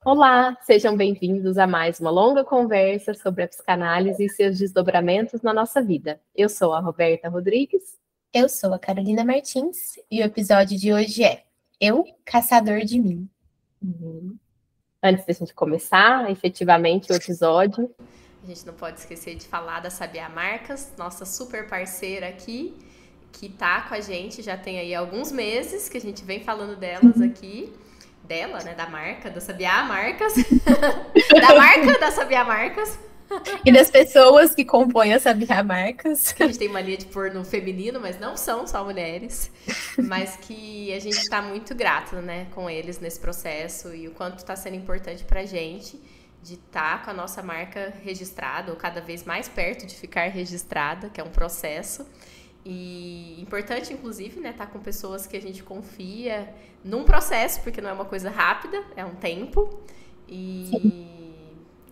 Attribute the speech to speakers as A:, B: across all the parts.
A: Olá, sejam bem-vindos a mais uma longa conversa sobre a psicanálise e seus desdobramentos na nossa vida. Eu sou a Roberta Rodrigues.
B: Eu sou a Carolina Martins e o episódio de hoje é Eu, Caçador de Mim.
A: Antes da gente começar, efetivamente, o episódio,
C: a gente não pode esquecer de falar da Sabiá Marcas, nossa super parceira aqui, que tá com a gente já tem aí alguns meses que a gente vem falando delas aqui. Dela, né? Da marca, da Sabiá Marcas. Da marca da Sabiá Marcas.
B: E das pessoas que compõem a Sabiá Marcas.
C: Que a gente tem mania de pôr no feminino, mas não são só mulheres. Mas que a gente tá muito grata, né? Com eles nesse processo e o quanto tá sendo importante pra gente de estar com a nossa marca registrada, ou cada vez mais perto de ficar registrada, que é um processo. E importante, inclusive, né, tá com pessoas que a gente confia num processo, porque não é uma coisa rápida, é um tempo. E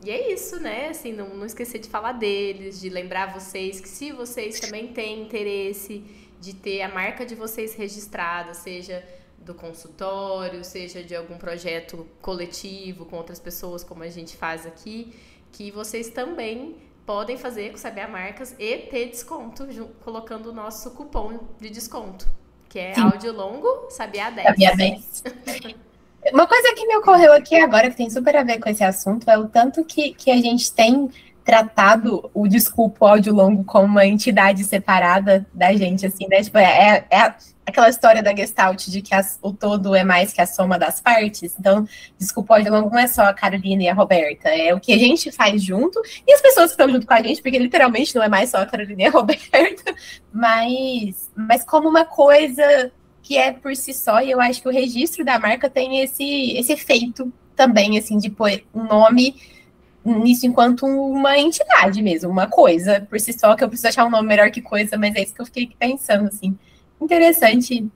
C: é isso, né? Assim, não esquecer de falar deles, de lembrar vocês que se vocês também têm interesse de ter a marca de vocês registrada, seja do consultório, seja de algum projeto coletivo com outras pessoas, como a gente faz aqui, que vocês também podem fazer com Sabiá Marcas e ter desconto, colocando o nosso cupom de desconto, que é áudio longo, Sabiá 10.
B: Sabiá 10. Uma coisa que me ocorreu aqui agora, que tem super a ver com esse assunto, é o tanto que a gente tem tratado o Desculpa, o áudio longo como uma entidade separada da gente, assim, né? Tipo, é aquela história da Gestalt de que o todo é mais que a soma das partes. Então, Desculpa, o áudio longo não é só a Carolina e a Roberta, é o que a gente faz junto e as pessoas que estão junto com a gente, porque literalmente não é mais só a Carolina e a Roberta, mas como uma coisa que é por si só, e eu acho que o registro da marca tem esse efeito também, assim, de pôr um nome nisso enquanto uma entidade mesmo, uma coisa por si só, que eu preciso achar um nome melhor que coisa, mas é isso que eu fiquei pensando, assim. Interessante.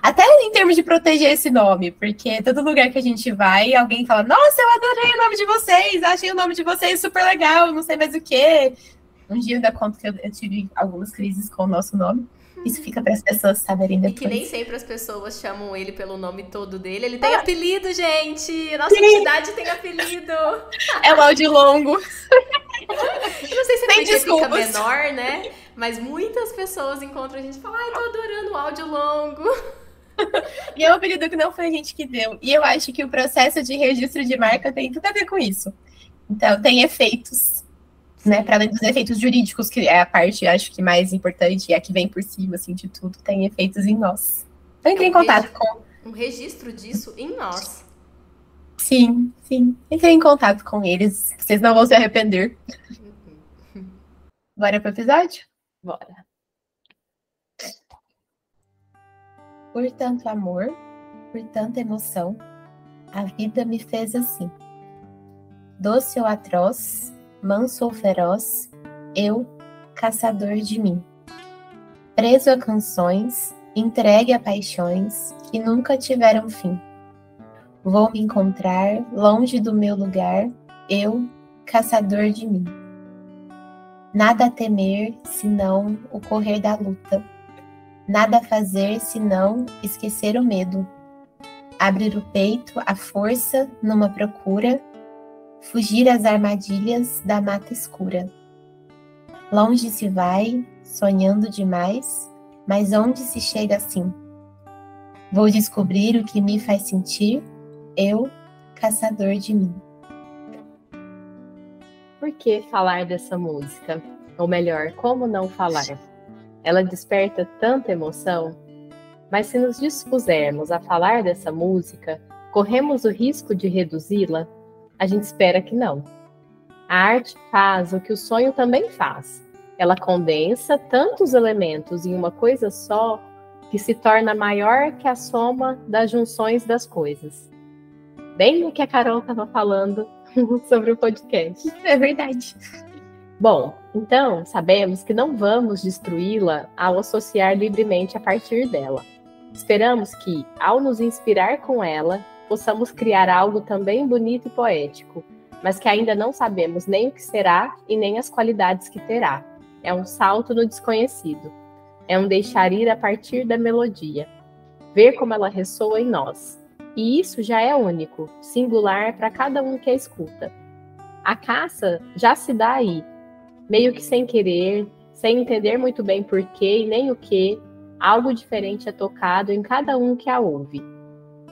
B: Até em termos de proteger esse nome, porque todo lugar que a gente vai, alguém fala, nossa, eu adorei o nome de vocês, achei o nome de vocês super legal, não sei mais o quê. Um dia eu dou conta que eu tive algumas crises com o nosso nome. Isso fica para as pessoas saberem depois.
C: E que nem sempre as pessoas chamam ele pelo nome todo dele. Ele tem apelido, gente! Nossa entidade tem apelido!
B: É o áudio longo.
C: Eu não sei se ele fica menor, né? Mas muitas pessoas encontram a gente e falam, ai, tô adorando o áudio longo.
B: E é um apelido que não foi a gente que deu. E eu acho que o processo de registro de marca tem tudo a ver com isso. Então, tem efeitos. Né, para além dos efeitos jurídicos, que é a parte, acho que mais importante, e a que vem por cima, assim, de tudo, tem efeitos em nós. Então, entre em contato com...
C: Um registro disso em nós.
B: Sim. Entre em contato com eles, vocês não vão se arrepender. Bora pro episódio?
A: Bora.
B: Por tanto amor, por tanta emoção, a vida me fez assim. Doce ou atroz, manso ou feroz, eu, caçador de mim. Preso a canções, entregue a paixões que nunca tiveram fim. Vou me encontrar longe do meu lugar, eu, caçador de mim. Nada a temer, senão o correr da luta. Nada a fazer, senão esquecer o medo. Abrir o peito à força numa procura, fugir às armadilhas da mata escura. Longe se vai, sonhando demais, mas onde se chega assim? Vou descobrir o que me faz sentir, eu, caçador de mim.
A: Por que falar dessa música? Ou melhor, como não falar? Ela desperta tanta emoção, mas se nos dispusermos a falar dessa música, corremos o risco de reduzi-la? A gente espera que não. A arte faz o que o sonho também faz. Ela condensa tantos elementos em uma coisa só que se torna maior que a soma das junções das coisas. Bem o que a Carol estava falando sobre o podcast.
B: É verdade.
A: Bom, então sabemos que não vamos destruí-la ao associar livremente a partir dela. Esperamos que, ao nos inspirar com ela, possamos criar algo também bonito e poético, mas que ainda não sabemos nem o que será e nem as qualidades que terá. É um salto no desconhecido. é um deixar ir a partir da melodia, ver como ela ressoa em nós. E isso já é único, singular para cada um que a escuta. A caça já se dá aí, meio que sem querer, sem entender muito bem porquê e nem o que, algo diferente é tocado em cada um que a ouve.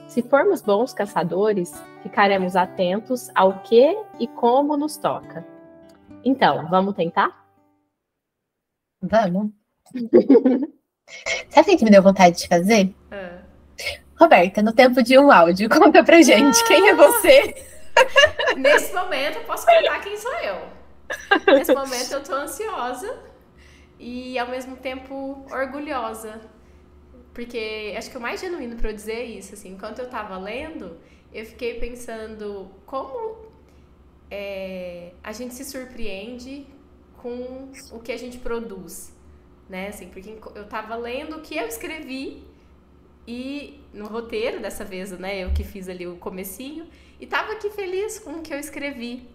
A: Se formos bons caçadores, ficaremos atentos ao que e como nos toca. Então, vamos tentar?
B: Vamos. Sabe o que me deu vontade de fazer? Roberta, no tempo de um áudio, conta pra gente, quem é você?
C: Nesse momento, eu posso contar quem sou eu. Nesse momento, eu tô ansiosa e, ao mesmo tempo, orgulhosa. Porque acho que o mais genuíno pra eu dizer é isso, assim, enquanto eu tava lendo, eu fiquei pensando como a gente se surpreende com o que a gente produz, né, assim, porque eu tava lendo o que eu escrevi e no roteiro, dessa vez, né, eu que fiz ali o comecinho, e tava aqui feliz com o que eu escrevi.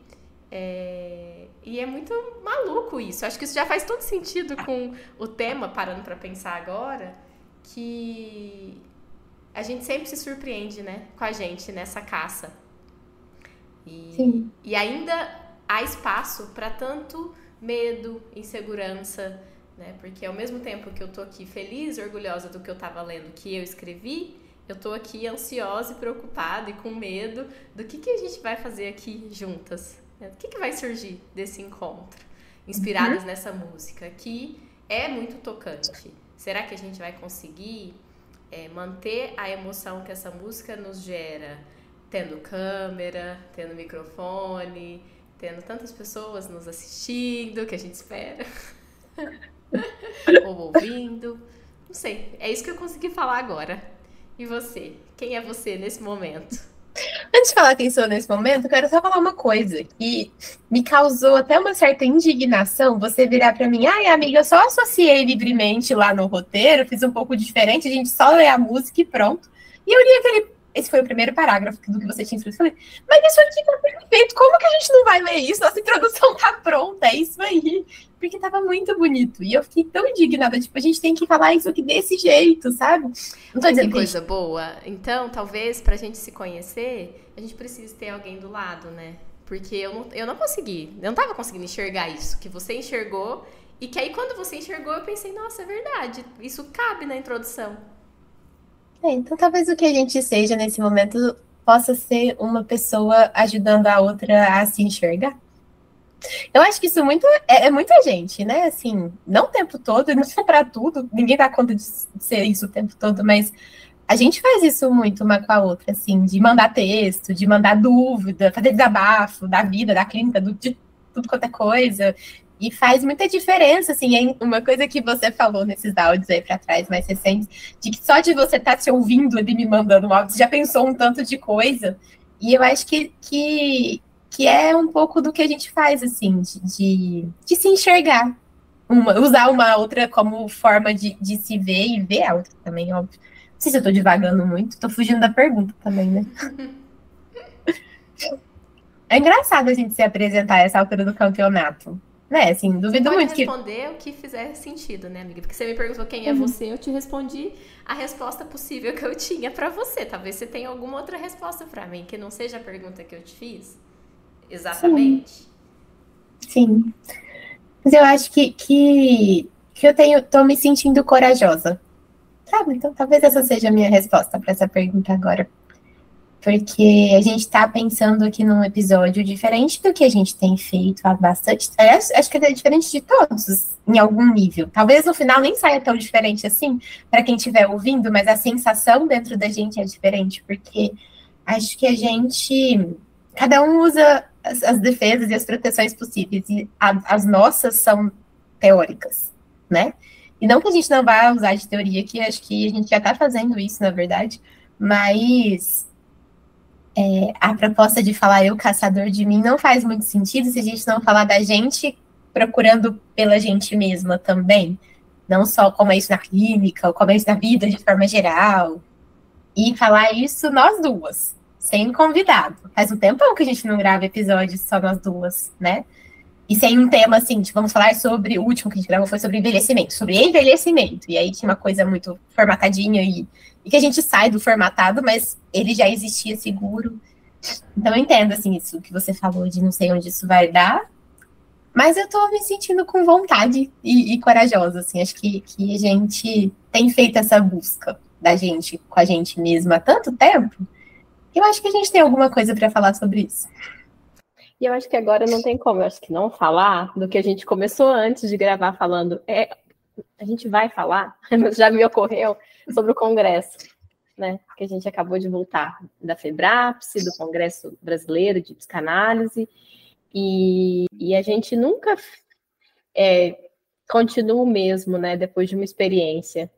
C: E é muito maluco isso, acho que isso já faz todo sentido com o tema, parando pra pensar agora, que a gente sempre se surpreende, né, com a gente nessa caça. E ainda há espaço para tanto medo, insegurança, né? Porque ao mesmo tempo que eu tô aqui feliz, orgulhosa do que eu tava lendo, que eu escrevi, eu tô aqui ansiosa e preocupada e com medo do que a gente vai fazer aqui juntas, né? O que vai surgir desse encontro, inspiradas nessa música, que é muito tocante. Será que a gente vai conseguir manter a emoção que essa música nos gera, tendo câmera, tendo microfone, tendo tantas pessoas nos assistindo, que a gente espera, ou ouvindo? Não sei, é isso que eu consegui falar agora. E você? Quem é você nesse momento?
B: Antes de falar quem sou nesse momento, eu quero só falar uma coisa que me causou até uma certa indignação você virar pra mim, ai amiga, eu só associei livremente lá no roteiro, fiz um pouco diferente, a gente só lê a música e pronto. E eu li esse foi o primeiro parágrafo do que você tinha escrito. Eu falei, mas isso aqui tá perfeito, como que a gente não vai ler isso? Nossa introdução tá pronta, é isso aí. Porque tava muito bonito. E eu fiquei tão indignada, tipo, a gente tem que falar isso aqui desse jeito, sabe? Não tô dizendo
C: que coisa boa. Então, talvez, pra gente se conhecer, a gente precise ter alguém do lado, né? Porque eu não consegui, eu não tava conseguindo enxergar isso, que você enxergou, e que aí quando você enxergou, eu pensei, nossa, é verdade, isso cabe na introdução.
B: Então talvez o que a gente seja nesse momento possa ser uma pessoa ajudando a outra a se enxergar. Eu acho que isso é muita gente, né? Assim, não o tempo todo, não para tudo, ninguém dá conta de ser isso o tempo todo, mas a gente faz isso muito uma com a outra, assim, de mandar texto, de mandar dúvida, fazer desabafo da vida, da clínica, de tudo quanto é coisa. E faz muita diferença, assim, uma coisa que você falou nesses áudios aí pra trás, mais recentes, de que só de você estar se ouvindo ali me mandando um áudio, você já pensou um tanto de coisa. E eu acho que é um pouco do que a gente faz, assim, de se enxergar. Usar uma outra como forma de se ver e ver a outra também, óbvio. Não sei se eu tô divagando muito, tô fugindo da pergunta também, né? É engraçado a gente se apresentar a essa altura do campeonato. Né, assim, duvido muito que...
C: Você pode responder o que fizer sentido, né, amiga? Porque você me perguntou quem é você, eu te respondi a resposta possível que eu tinha pra você. Talvez você tenha alguma outra resposta pra mim, que não seja a pergunta que eu te fiz. Exatamente.
B: Sim. Mas eu acho que eu tô me sentindo corajosa. Sabe? Então talvez essa seja a minha resposta pra essa pergunta agora. Porque a gente está pensando aqui num episódio diferente do que a gente tem feito há bastante. Acho que é diferente de todos, em algum nível. Talvez no final nem saia tão diferente assim, para quem estiver ouvindo, mas a sensação dentro da gente é diferente, porque acho que a gente. Cada um usa as defesas e as proteções possíveis, e as nossas são teóricas, né? E não que a gente não vá usar de teoria, que acho que a gente já está fazendo isso, na verdade, mas. A proposta de falar eu, caçador de mim, não faz muito sentido se a gente não falar da gente procurando pela gente mesma também. Não só como é isso na clínica, ou como é isso na vida de forma geral. E falar isso nós duas, sem convidado. Faz um tempão que a gente não grava episódios só nós duas, né? E sem um tema assim, tipo, vamos falar sobre, o último que a gente gravou foi sobre envelhecimento. E aí tinha uma coisa muito formatadinha e que a gente sai do formatado, mas ele já existia seguro. Então eu entendo, assim, isso que você falou de não sei onde isso vai dar, mas eu tô me sentindo com vontade e corajosa, assim, acho que a gente tem feito essa busca da gente com a gente mesma há tanto tempo, que eu acho que a gente tem alguma coisa para falar sobre isso.
A: E eu acho que agora não tem como, eu acho que não falar do que a gente começou antes de gravar falando. A gente vai falar, mas já me ocorreu sobre o Congresso, né? Que a gente acabou de voltar da FEBRAPS, do Congresso Brasileiro de Psicanálise, e a gente nunca continua o mesmo, né? Depois de uma experiência.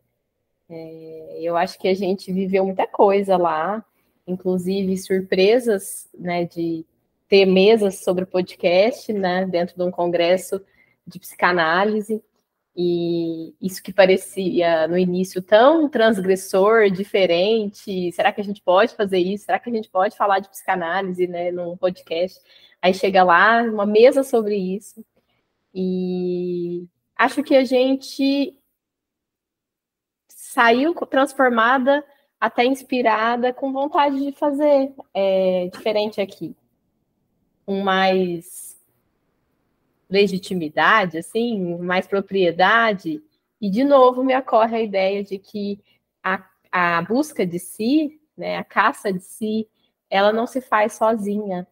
A: Eu acho que a gente viveu muita coisa lá, inclusive surpresas, né? De ter mesas sobre podcast, né, dentro de um congresso de psicanálise, e isso que parecia no início tão transgressor, diferente, será que a gente pode fazer isso? Será que a gente pode falar de psicanálise, né, num podcast? Aí chega lá, uma mesa sobre isso, e acho que a gente saiu transformada, até inspirada, com vontade de fazer diferente aqui. Com mais legitimidade, assim, mais propriedade, e de novo me ocorre a ideia de que a busca de si, né, a caça de si, ela não se faz sozinha,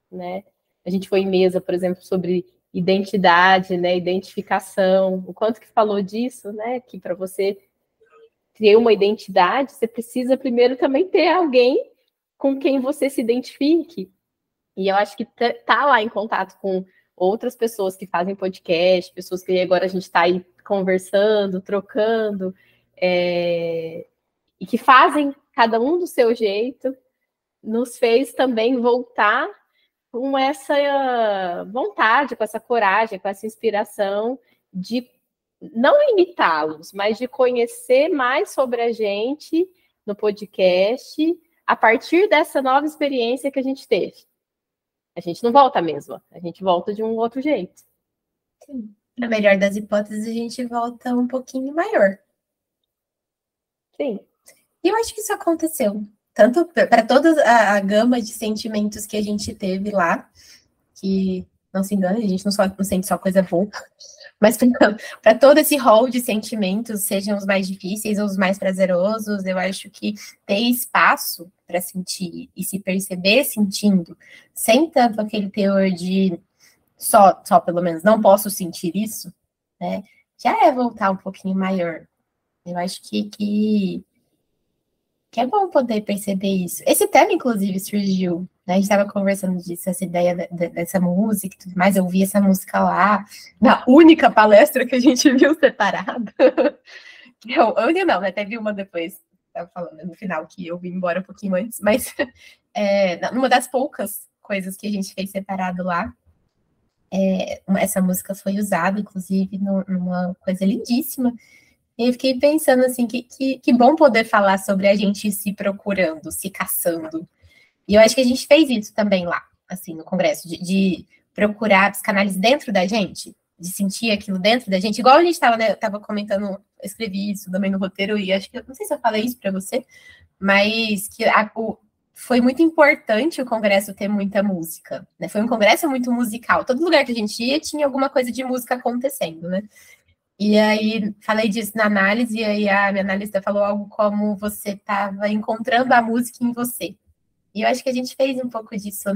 A: né? A gente foi em mesa, por exemplo, sobre identidade, né, identificação, o quanto que falou disso, né, que para você criar uma identidade, você precisa primeiro também ter alguém com quem você se identifique. E eu acho que tá lá em contato com outras pessoas que fazem podcast, pessoas que agora a gente está aí conversando, trocando, e que fazem cada um do seu jeito, nos fez também voltar com essa vontade, com essa coragem, com essa inspiração de não imitá-los, mas de conhecer mais sobre a gente no podcast a partir dessa nova experiência que a gente teve. A gente não volta a mesma, a gente volta de um outro jeito.
B: Sim. Na melhor das hipóteses, a gente volta um pouquinho maior.
A: Sim.
B: E eu acho que isso aconteceu. Tanto para toda a gama de sentimentos que a gente teve lá, que, não se engane, a gente não sente só coisa boa, mas para todo esse rol de sentimentos, sejam os mais difíceis ou os mais prazerosos, eu acho que ter espaço para sentir e se perceber sentindo, sem tanto aquele teor de só pelo menos não posso sentir isso, né? Já é voltar um pouquinho maior. Eu acho que é bom poder perceber isso. Esse tema, inclusive, surgiu, né? A gente estava conversando disso, essa ideia dessa música e tudo mais. Eu vi essa música lá, na única palestra que a gente viu separada. Eu não, né? Até vi uma depois, estava falando no final, que eu vim embora um pouquinho antes, mas numa das poucas coisas que a gente fez separado lá, essa música foi usada, inclusive, numa coisa lindíssima. E eu fiquei pensando, assim, que bom poder falar sobre a gente se procurando, se caçando. E eu acho que a gente fez isso também lá, assim, no congresso, de procurar a psicanálise dentro da gente, de sentir aquilo dentro da gente. Igual a gente estava, né, eu estava comentando, eu escrevi isso também no roteiro, e acho que, não sei se eu falei isso para você, mas que foi muito importante o congresso ter muita música, né? Foi um congresso muito musical. Todo lugar que a gente ia tinha alguma coisa de música acontecendo, né? E aí, falei disso na análise, e aí a minha analista falou algo como você estava encontrando a música em você. E eu acho que a gente fez um pouco disso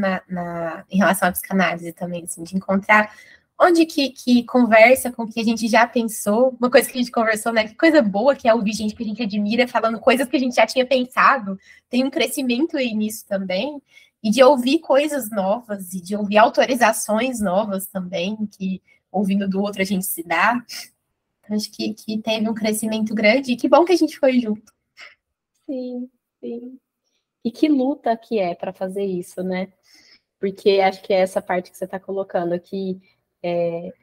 B: em relação à psicanálise também, assim, de encontrar onde que conversa com o que a gente já pensou, uma coisa que a gente conversou, né, que coisa boa que é ouvir gente que a gente admira falando coisas que a gente já tinha pensado, tem um crescimento aí nisso também, e de ouvir coisas novas, e de ouvir autorizações novas também, que ouvindo do outro a gente se dá. Acho que teve um crescimento grande e que bom que a gente foi junto.
A: Sim, sim. E que luta que é para fazer isso, né? Porque acho que é essa parte que você está colocando aqui.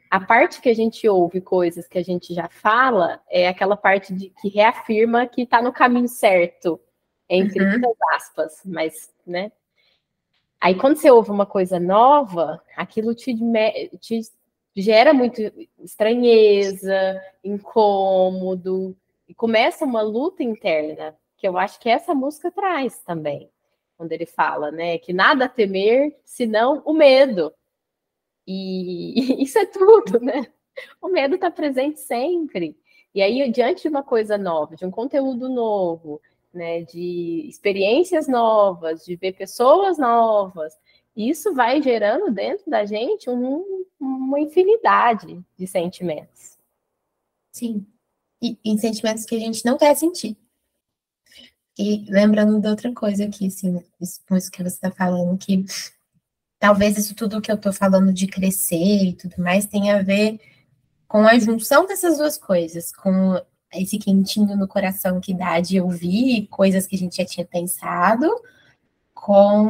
A: A parte que a gente ouve coisas que a gente já fala é aquela parte que reafirma que está no caminho certo, entre muitas aspas, mas, né? Aí quando você ouve uma coisa nova, aquilo te gera muito estranheza, incômodo, e começa uma luta interna, que eu acho que essa música traz também, quando ele fala, né, que nada a temer, senão o medo. E isso é tudo, né? O medo está presente sempre. E aí, diante de uma coisa nova, de um conteúdo novo, né, de experiências novas, de ver pessoas novas, isso vai gerando dentro da gente uma infinidade de sentimentos.
B: Sim. E sentimentos que a gente não quer sentir. E lembrando de outra coisa aqui, assim, com isso que você está falando, que talvez isso tudo que eu estou falando de crescer e tudo mais tenha a ver com a junção dessas duas coisas, com esse quentinho no coração que dá de ouvir coisas que a gente já tinha pensado, com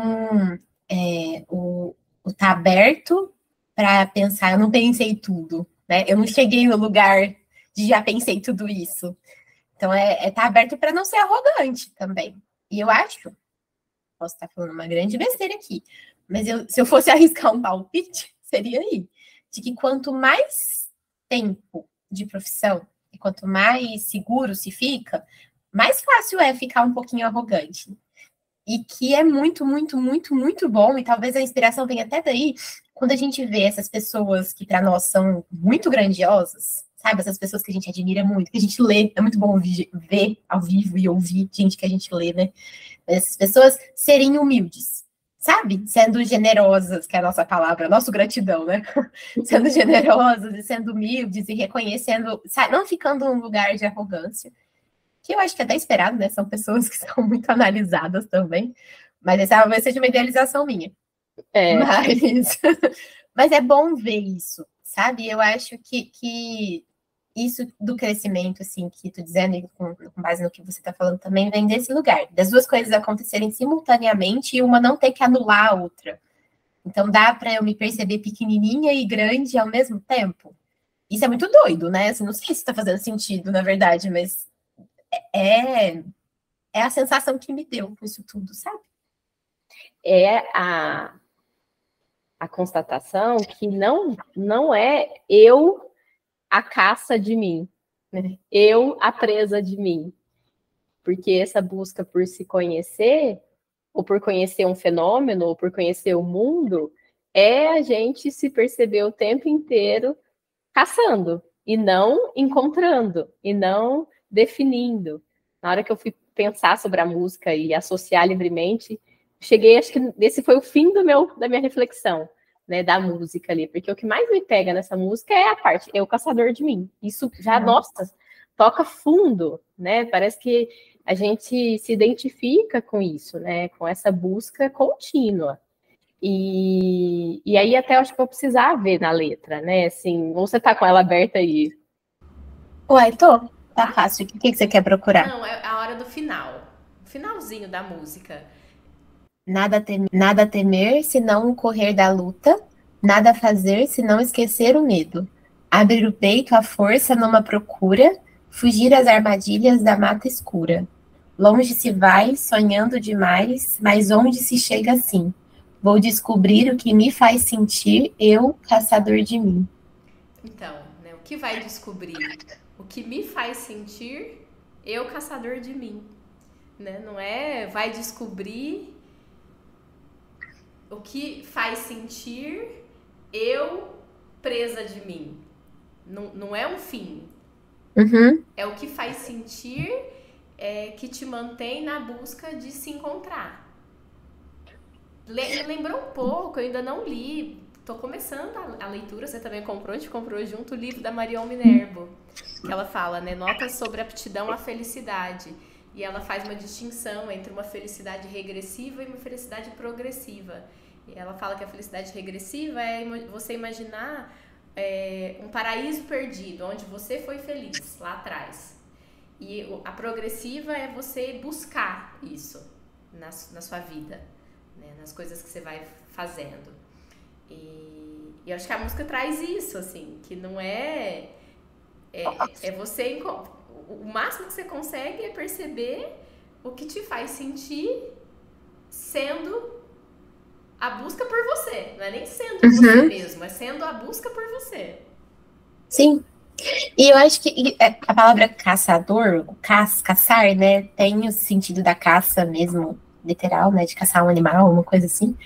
B: o tá aberto para pensar, eu não pensei tudo, né? Eu não cheguei no lugar de já pensei tudo isso. Então, tá aberto para não ser arrogante também. E eu acho, posso estar falando uma grande besteira aqui, mas se eu fosse arriscar um palpite, seria aí, de que quanto mais tempo de profissão e quanto mais seguro se fica, mais fácil é ficar um pouquinho arrogante. E que é muito, muito, muito, muito bom, e talvez a inspiração venha até daí, quando a gente vê essas pessoas que para nós são muito grandiosas, sabe? Essas pessoas que a gente admira muito, que a gente lê, é muito bom ver ao vivo e ouvir gente que a gente lê, né? Essas pessoas serem humildes, sabe? Sendo generosas, que é a nossa palavra, a nossa gratidão, né? Sendo generosas e sendo humildes e reconhecendo, sabe? Não ficando num lugar de arrogância, que eu acho que é até esperado, né? São pessoas que são muito analisadas também, mas essa talvez seja uma idealização minha. Mas é bom ver isso, sabe? Eu acho que isso do crescimento, assim, que tu dizendo, e com base no que você está falando também, vem desse lugar, das duas coisas acontecerem simultaneamente e uma não ter que anular a outra. Então dá para eu me perceber pequenininha e grande ao mesmo tempo. Isso é muito doido, né? Assim, não sei se está fazendo sentido, na verdade, mas é a sensação que me deu com isso tudo, sabe?
A: É a constatação que não é eu a caça de mim, né? Eu a presa de mim. Porque essa busca por se conhecer, ou por conhecer um fenômeno, ou por conhecer o mundo, é a gente se perceber o tempo inteiro caçando, e não encontrando, e não definindo. Na hora que eu fui pensar sobre a música e associar livremente, cheguei, acho que esse foi o fim da minha reflexão, né, da música ali, porque o que mais me pega nessa música é a parte, é o caçador de mim. Isso já, nossa, toca fundo, né? Parece que a gente se identifica com isso, né? Com essa busca contínua. E aí até acho que vou precisar ver na letra, né? Assim, você tá com ela aberta aí?
B: Ué, tô. Tá fácil. O que você quer procurar?
C: Não, é a hora do final. O finalzinho da música.
B: Nada a temer, senão o correr da luta. Nada a fazer, senão esquecer o medo. Abrir o peito à força numa procura. Fugir às armadilhas da mata escura. Longe se vai, sonhando demais, mas onde se chega assim? Vou descobrir o que me faz sentir, eu, caçador de mim.
C: Então, né, o que vai descobrir? O que me faz sentir, eu, caçador de mim. Né? Não é vai descobrir o que faz sentir, eu, presa de mim. Não é um fim.
B: Uhum.
C: É o que faz sentir que te mantém na busca de se encontrar. Me lembrou um pouco, eu ainda não li, tô começando a leitura, você também comprou, a gente comprou junto o livro da Marion Minerbo, que ela fala, né, notas sobre aptidão à felicidade, e ela faz uma distinção entre uma felicidade regressiva e uma felicidade progressiva. E ela fala que a felicidade regressiva é você imaginar um paraíso perdido, onde você foi feliz lá atrás. E a progressiva é você buscar isso na sua vida, né, nas coisas que você vai fazendo. E eu acho que a música traz isso, assim, que não é você... O máximo que você consegue é perceber o que te faz sentir sendo a busca por você. Não é nem sendo você mesmo, é sendo a busca por você.
B: Sim. E eu acho que a palavra caçador, caçar, né, tem o sentido da caça mesmo, literal, né, de caçar um animal, uma coisa assim.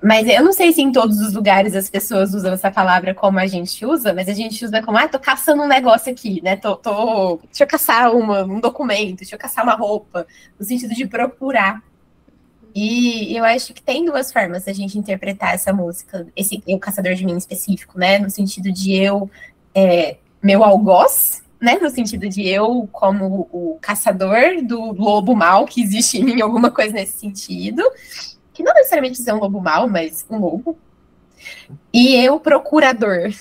B: Mas eu não sei se em todos os lugares as pessoas usam essa palavra como a gente usa, mas a gente usa como, tô caçando um negócio aqui, né, deixa eu caçar um documento, deixa eu caçar uma roupa, no sentido de procurar. E eu acho que tem duas formas da gente interpretar essa música, o Caçador de Mim específico, né, no sentido de meu algoz, né? No sentido de eu, como o caçador do lobo mau que existe em mim, alguma coisa nesse sentido. Que não necessariamente é um lobo mau, mas um lobo. E eu, procurador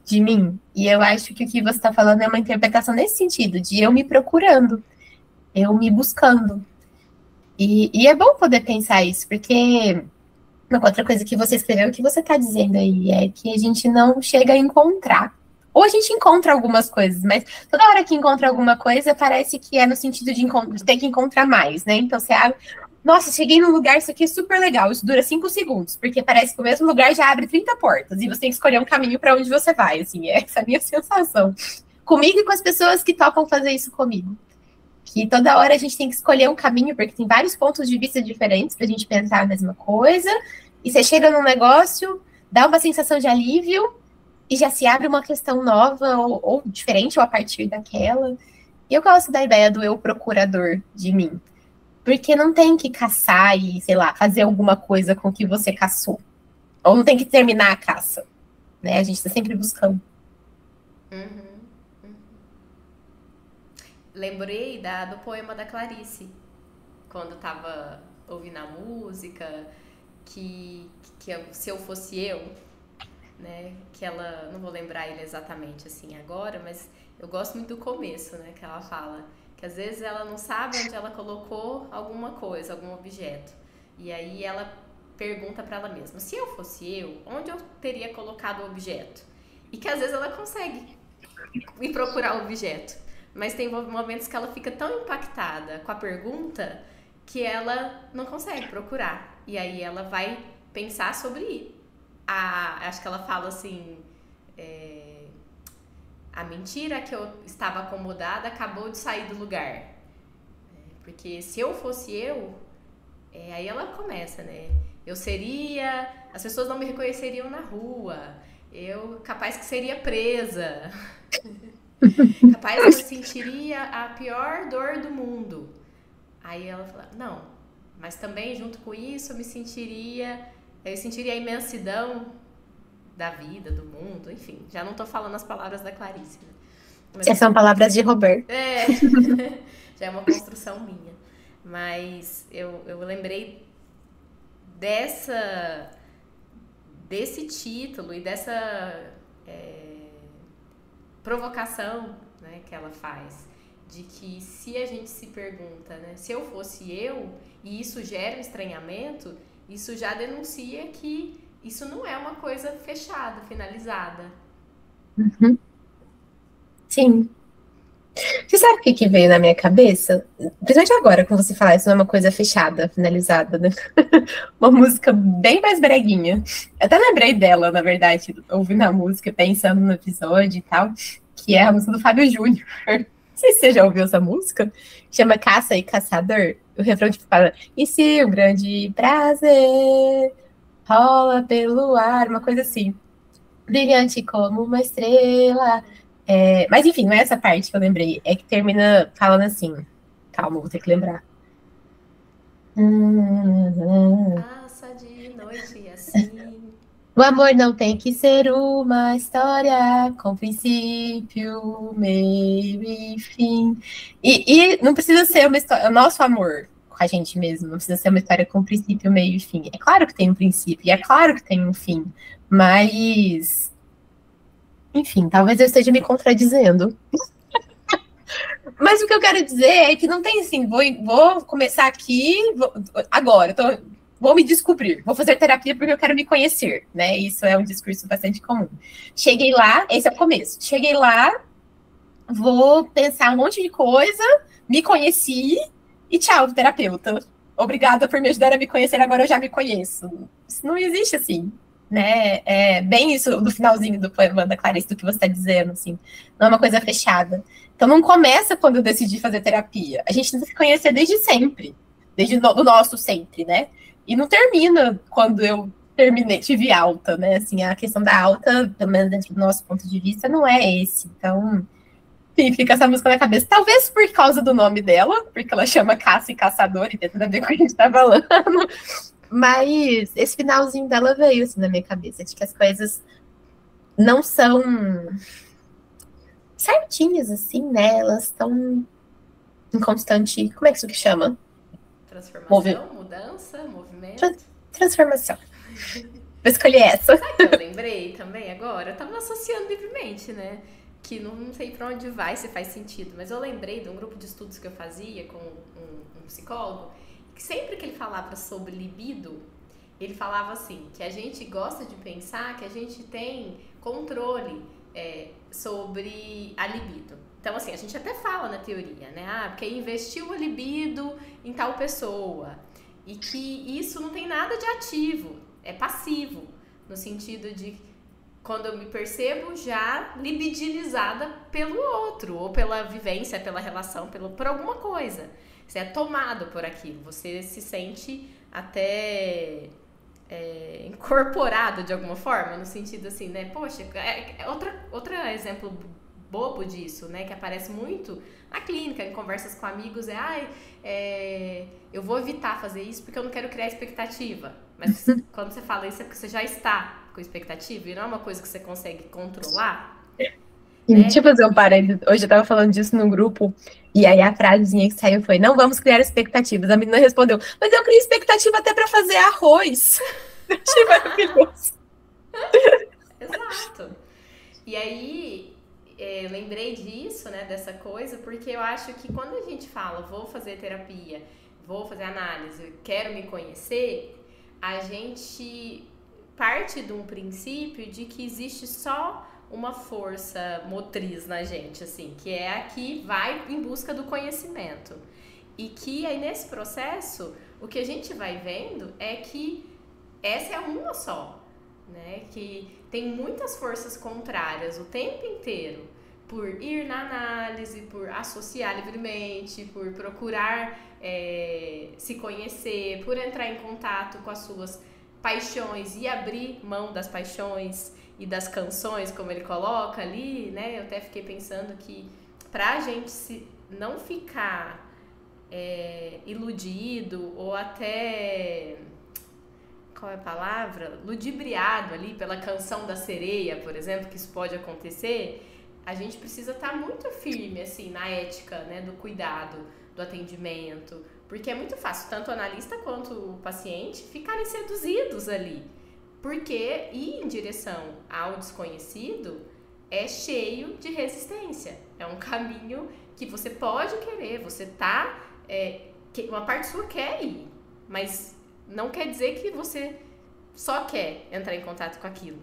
B: de mim. E eu acho que o que você está falando é uma interpretação nesse sentido, de eu me procurando, eu me buscando. E é bom poder pensar isso, porque uma outra coisa que você escreveu, o que você está dizendo aí, é que a gente não chega a encontrar. Ou a gente encontra algumas coisas, mas toda hora que encontra alguma coisa, parece que é no sentido de ter que encontrar mais, né? Então você abre, nossa, cheguei num lugar, isso aqui é super legal, isso dura 5 segundos, porque parece que o mesmo lugar já abre 30 portas, e você tem que escolher um caminho para onde você vai, assim, essa é a minha sensação. Comigo e com as pessoas que topam fazer isso comigo. Que toda hora a gente tem que escolher um caminho, porque tem vários pontos de vista diferentes pra gente pensar a mesma coisa, e você chega num negócio, dá uma sensação de alívio, e já se abre uma questão nova ou diferente ou a partir daquela. E eu gosto da ideia do eu procurador de mim. Porque não tem que caçar e, sei lá, fazer alguma coisa com o que você caçou. Ou não tem que terminar a caça. Né? A gente está sempre buscando.
C: Lembrei do poema da Clarice. Quando eu tava ouvindo a música, que se eu fosse eu... Né, que ela, não vou lembrar ele exatamente assim agora, mas eu gosto muito do começo, né, que ela fala que às vezes ela não sabe onde ela colocou alguma coisa, algum objeto, e aí ela pergunta para ela mesma, se eu fosse eu, onde eu teria colocado o objeto? E que às vezes ela consegue ir procurar o objeto, mas tem momentos que ela fica tão impactada com a pergunta que ela não consegue procurar, e aí ela vai pensar sobre acho que ela fala assim, a mentira que eu estava acomodada acabou de sair do lugar. Porque se eu fosse eu, aí ela começa, né? As pessoas não me reconheceriam na rua, eu capaz que seria presa, capaz que eu sentiria a pior dor do mundo. Aí ela fala, não, mas também junto com isso eu sentiria a imensidão da vida, do mundo, enfim. Já não tô falando as palavras da Clarice, né?
B: Mas, são palavras de Roberto.
C: Já é uma construção minha. Mas eu lembrei desse título e dessa provocação, né, que ela faz. De que se a gente se pergunta, né, se eu fosse eu, e isso gera um estranhamento... Isso já denuncia que isso não é uma coisa fechada, finalizada.
B: Sim. Você sabe o que veio na minha cabeça? Principalmente agora, quando você fala isso não é uma coisa fechada, finalizada, né? Uma música bem mais breguinha. Eu até lembrei dela, na verdade, ouvindo a música, pensando no episódio e tal, que é a música do Fábio Júnior. Não sei se você já ouviu essa música. Chama Caça e Caçador. O refrão tipo fala, e se o grande prazer rola pelo ar, uma coisa assim. Brilhante como uma estrela. Mas enfim, não é essa parte que eu lembrei. É que termina falando assim. Calma, vou ter que lembrar.
C: Passa de noite assim.
B: O amor não tem que ser uma história com princípio, meio e fim. E não precisa ser uma história. O nosso amor com a gente mesmo não precisa ser uma história com princípio, meio e fim. É claro que tem um princípio, e é claro que tem um fim. Mas, enfim, talvez eu esteja me contradizendo. Mas o que eu quero dizer é que não tem assim, vou começar aqui agora, vou me descobrir, vou fazer terapia porque eu quero me conhecer, né? Isso é um discurso bastante comum. Cheguei lá, esse é o começo. Cheguei lá, vou pensar um monte de coisa, me conheci e tchau, terapeuta. obrigada por me ajudar a me conhecer, agora eu já me conheço. Isso não existe assim, né? É bem isso do finalzinho do poema da Clarice, do que você está dizendo, assim. Não é uma coisa fechada. Então não começa quando eu decidi fazer terapia. A gente tem que se conhecer desde sempre. Desde o nosso sempre, né? E não termina quando eu tive alta, né? Assim, a questão da alta, pelo menos dentro do nosso ponto de vista, não é esse. Então, enfim, fica essa música na cabeça. Talvez por causa do nome dela, porque ela chama Caça e Caçador, e tem tudo a ver com o que a gente tá falando. Mas esse finalzinho dela veio, assim, na minha cabeça, de que as coisas não são certinhas, assim, né? Elas estão em constante... Como é que isso que chama?
C: Transformação, mudança, movimento.
B: Transformação. Vou escolher essa.
C: Sabe que eu lembrei também agora? Eu tava associando livremente, né? Que não sei pra onde vai, se faz sentido. Mas eu lembrei de um grupo de estudos que eu fazia com um psicólogo, que sempre que ele falava sobre libido, ele falava assim, que a gente gosta de pensar que a gente tem controle sobre a libido. Então, assim, a gente até fala na teoria, né? Ah, porque investiu a libido em tal pessoa. E que isso não tem nada de ativo, é passivo. No sentido de, quando eu me percebo já libidinizada pelo outro, ou pela vivência, pela relação, por alguma coisa. Você é tomado por aquilo, você se sente até incorporado de alguma forma, no sentido assim, né? Poxa, outro exemplo bobo disso, né, que aparece muito na clínica, em conversas com amigos, eu vou evitar fazer isso porque eu não quero criar expectativa. Mas quando você fala isso é porque você já está com expectativa e não é uma coisa que você consegue controlar.
B: Né? Deixa eu fazer um parênteses. Hoje eu tava falando disso no grupo e aí a frasezinha que saiu foi: não vamos criar expectativas. A menina respondeu: mas eu crio expectativa até pra fazer arroz. Achei maravilhoso.
C: Exato. E aí... lembrei disso, né, dessa coisa, porque eu acho que quando a gente fala vou fazer terapia, vou fazer análise, quero me conhecer, a gente parte de um princípio de que existe só uma força motriz na gente, assim, que é a que vai em busca do conhecimento. E que aí nesse processo, o que a gente vai vendo é que essa é uma só, né, que tem muitas forças contrárias o tempo inteiro, por ir na análise, por associar livremente, por procurar se conhecer, por entrar em contato com as suas paixões e abrir mão das paixões e das canções, como ele coloca ali, né? Eu até fiquei pensando que pra gente não ficar iludido ou até... qual é a palavra? Ludibriado ali pela canção da sereia, por exemplo, que isso pode acontecer, a gente precisa estar muito firme, assim, na ética, né, do cuidado, do atendimento, porque é muito fácil, tanto o analista quanto o paciente ficarem seduzidos ali, porque ir em direção ao desconhecido é cheio de resistência, é um caminho que você pode querer, você tá, uma parte sua quer ir, mas não quer dizer que você só quer entrar em contato com aquilo.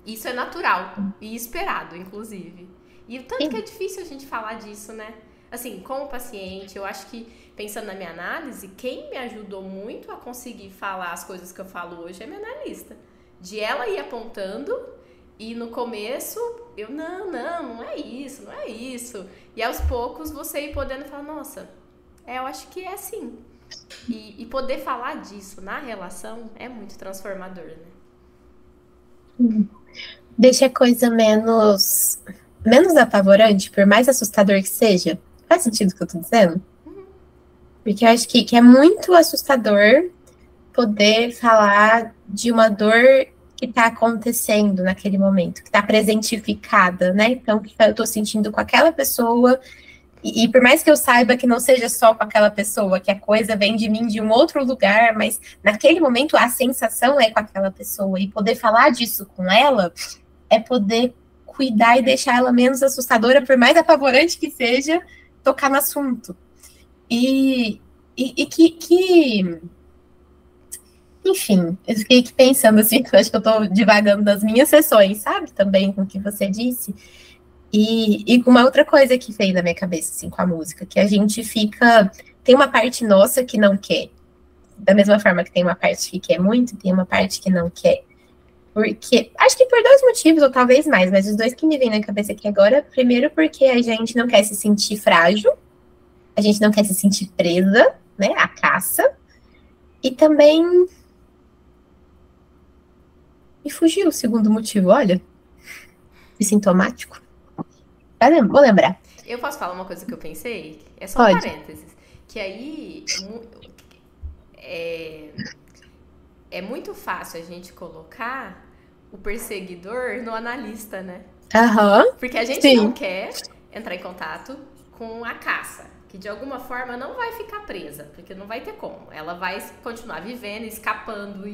C: Isso é natural e esperado, inclusive. E o tanto que é difícil a gente falar disso, né? Assim, com o paciente, eu acho que, pensando na minha análise, quem me ajudou muito a conseguir falar as coisas que eu falo hoje é minha analista. De ela ir apontando e no começo eu, não é isso, não é isso. E aos poucos você ir podendo falar, nossa, eu acho que é assim. E poder falar disso na relação é muito transformador, né?
B: Deixa a coisa menos apavorante, por mais assustador que seja. Faz sentido o que eu tô dizendo? Porque eu acho que é muito assustador poder falar de uma dor que tá acontecendo naquele momento, que tá presentificada, né? Então, que eu tô sentindo com aquela pessoa. E por mais que eu saiba que não seja só com aquela pessoa, que a coisa vem de mim de um outro lugar, mas naquele momento a sensação é com aquela pessoa. E poder falar disso com ela é poder cuidar e deixar ela menos assustadora, por mais apavorante que seja, tocar no assunto. E enfim, eu fiquei aqui pensando assim, acho que eu tô divagando das minhas sessões, sabe? Também com o que você disse. E uma outra coisa que veio na minha cabeça, assim, com a música, que a gente fica... Tem uma parte nossa que não quer, da mesma forma que tem uma parte que quer muito, tem uma parte que não quer. Porque, acho que por 2 motivos, ou talvez mais, mas os 2 que me vêm na cabeça aqui agora, primeiro porque a gente não quer se sentir frágil, a gente não quer se sentir presa, né, à caça, e também me fugiu o segundo motivo, olha, e sintomático. Vou lembrar.
C: Eu posso falar uma coisa que eu pensei? É só um parênteses. Que aí é muito fácil a gente colocar o perseguidor no analista, né? Porque a gente não quer entrar em contato com a caça, que de alguma forma não vai ficar presa, porque não vai ter como. Ela vai continuar vivendo, escapando,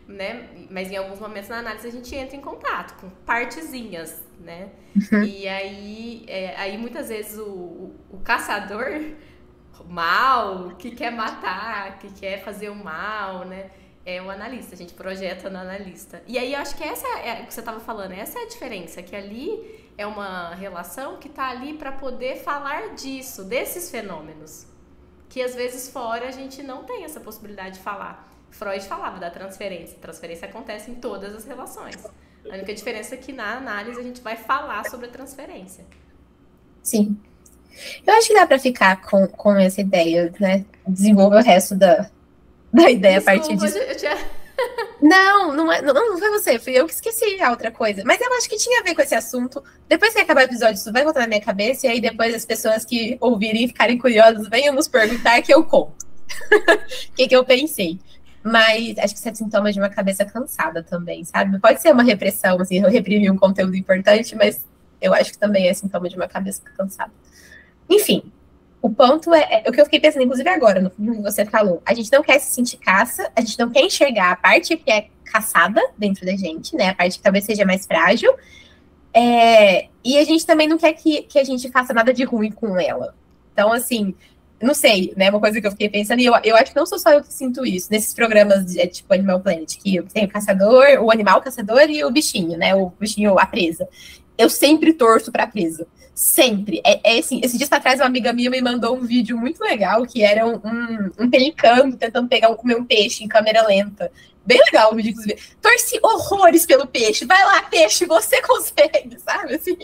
C: né? Mas em alguns momentos na análise a gente entra em contato com partezinhas, né? E aí muitas vezes o caçador mal, que quer matar, que quer fazer o mal, né? É o analista, a gente projeta no analista. E aí eu acho que essa é o que você estava falando, essa é a diferença, que ali é uma relação que está ali para poder falar disso, desses fenômenos, que às vezes fora a gente não tem essa possibilidade de falar. Freud falava da transferência. A transferência acontece em todas as relações. A única diferença é que na análise a gente vai falar sobre a transferência.
B: Sim. Eu acho que dá para ficar com essa ideia, né? Desenvolver o resto da ideia.
C: Desculpa,
B: a partir disso. Não foi você, fui eu que esqueci a outra coisa. Mas eu acho que tinha a ver com esse assunto. Depois que acabar o episódio, isso vai voltar na minha cabeça, e aí depois as pessoas que ouvirem e ficarem curiosas venham nos perguntar que eu conto. O que eu pensei. Mas acho que isso é sintoma de uma cabeça cansada também, sabe? Pode ser uma repressão, assim, eu reprimi um conteúdo importante, mas eu acho que também é sintoma de uma cabeça cansada. Enfim, o ponto é o que eu fiquei pensando, inclusive agora, no que você falou. A gente não quer se sentir caça, a gente não quer enxergar a parte que é caçada dentro da gente, né? A parte que talvez seja mais frágil. E a gente também não quer que a gente faça nada de ruim com ela. Então, assim, não sei, né? Uma coisa que eu fiquei pensando, e eu acho que não sou só eu que sinto isso, nesses programas tipo Animal Planet, que tem o caçador, o animal caçador e o bichinho, né? O bichinho, a presa. Eu sempre torço pra presa. Sempre. Assim, esses dias atrás, uma amiga minha me mandou um vídeo muito legal, que era um pelicano tentando comer um peixe em câmera lenta. Bem legal o vídeo, inclusive. Torci horrores pelo peixe. Vai lá, peixe, você consegue, sabe? Assim,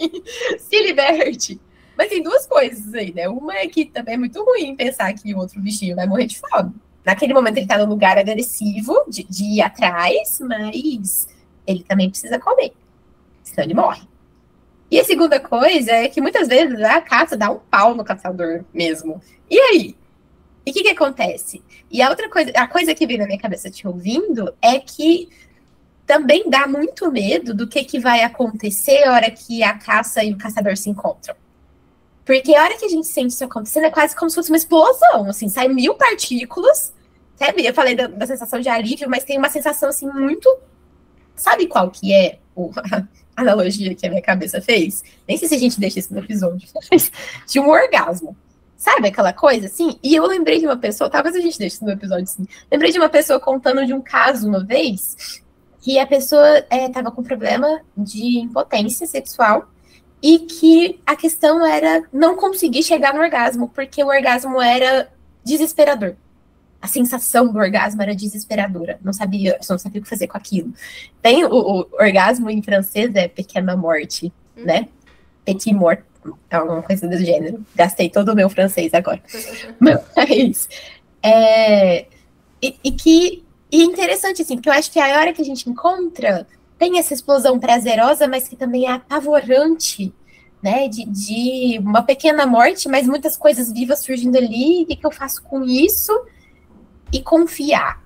B: se liberte. Mas tem 2 coisas aí, né? Uma é que também é muito ruim pensar que o outro bichinho vai morrer de fome. Naquele momento ele tá num lugar agressivo de ir atrás, mas ele também precisa comer. Senão ele morre. E a segunda coisa é que muitas vezes a caça dá um pau no caçador mesmo. E aí? E o que acontece? E a outra coisa, a coisa que vem na minha cabeça te ouvindo é que também dá muito medo do que vai acontecer a hora que a caça e o caçador se encontram. Porque a hora que a gente sente isso acontecendo é quase como se fosse uma explosão, assim, sai 1000 partículas, sabe? Eu falei da sensação de alívio, mas tem uma sensação, assim, muito... Sabe qual que é a analogia que a minha cabeça fez? Nem sei se a gente deixa isso no episódio, mas de um orgasmo. Sabe aquela coisa, assim? E eu lembrei de uma pessoa, talvez a gente deixe isso no episódio, assim. Lembrei de uma pessoa contando de um caso uma vez, que a pessoa estava com problema de impotência sexual, e que a questão era não conseguir chegar no orgasmo, porque o orgasmo era desesperador. A sensação do orgasmo era desesperadora. Não sabia o que fazer com aquilo. Tem o orgasmo em francês, é pequena morte, né? Petit mort, alguma coisa do gênero. Gastei todo o meu francês agora. Mas, e interessante, assim, porque eu acho que a hora que a gente encontra... tem essa explosão prazerosa, mas que também é apavorante, né? De uma pequena morte, mas muitas coisas vivas surgindo ali. O que eu faço com isso? E confiar.